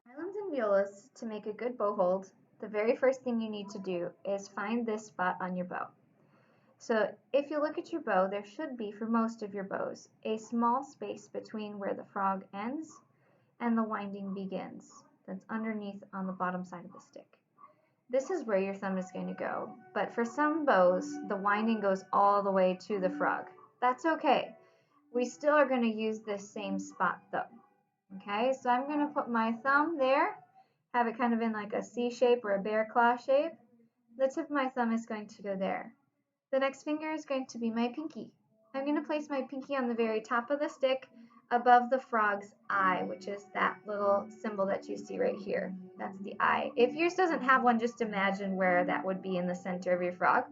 Violins and violas, to make a good bow hold, the very first thing you need to do is find this spot on your bow. So if you look at your bow, there should be, for most of your bows, a small space between where the frog ends and the winding begins. That's underneath on the bottom side of the stick. This is where your thumb is going to go, but for some bows, the winding goes all the way to the frog. That's okay. We still are going to use this same spot though. Okay, so I'm going to put my thumb there, have it kind of in like a C shape or a bear claw shape. The tip of my thumb is going to go there. The next finger is going to be my pinky. I'm going to place my pinky on the very top of the stick above the frog's eye, which is that little symbol that you see right here. That's the eye. If yours doesn't have one, just imagine where that would be in the center of your frog.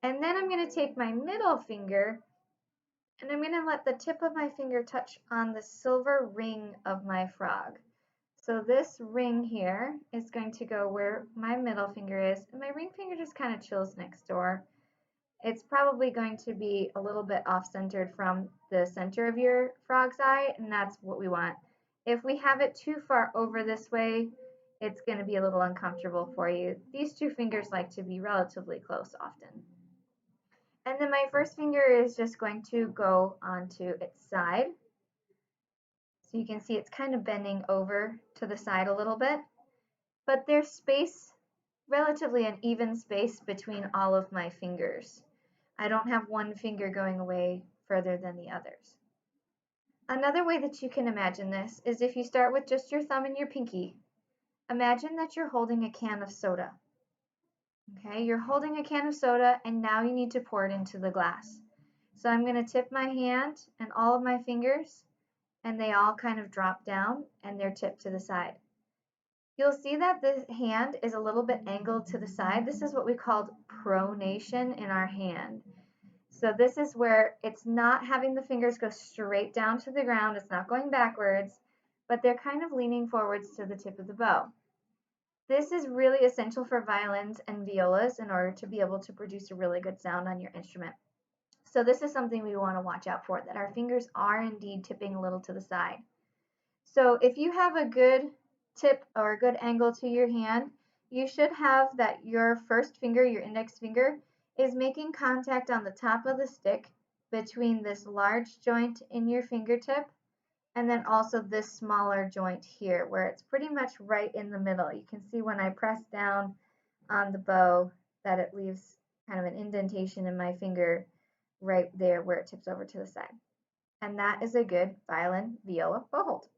And then I'm going to take my middle finger and I'm going to let the tip of my finger touch on the silver ring of my frog. So this ring here is going to go where my middle finger is, and my ring finger just kind of chills next door. It's probably going to be a little bit off-centered from the center of your frog's eye, and that's what we want. If we have it too far over this way, it's going to be a little uncomfortable for you. These two fingers like to be relatively close often. And then my first finger is just going to go onto its side. So you can see it's kind of bending over to the side a little bit, but there's space, relatively an even space between all of my fingers. I don't have one finger going away further than the others. Another way that you can imagine this is if you start with just your thumb and your pinky. Imagine that you're holding a can of soda. Okay, you're holding a can of soda and now you need to pour it into the glass. So I'm going to tip my hand and all of my fingers, and they all kind of drop down and they're tipped to the side. You'll see that the hand is a little bit angled to the side. This is what we called pronation in our hand. So this is where it's not having the fingers go straight down to the ground. It's not going backwards, but they're kind of leaning forwards to the tip of the bow. This is really essential for violins and violas in order to be able to produce a really good sound on your instrument. So this is something we want to watch out for, that our fingers are indeed tipping a little to the side. So if you have a good tip or a good angle to your hand, you should have that your first finger, your index finger, is making contact on the top of the stick between this large joint in your fingertip and then also this smaller joint here where it's pretty much right in the middle. You can see when I press down on the bow that it leaves kind of an indentation in my finger right there where it tips over to the side. And that is a good violin viola bow hold.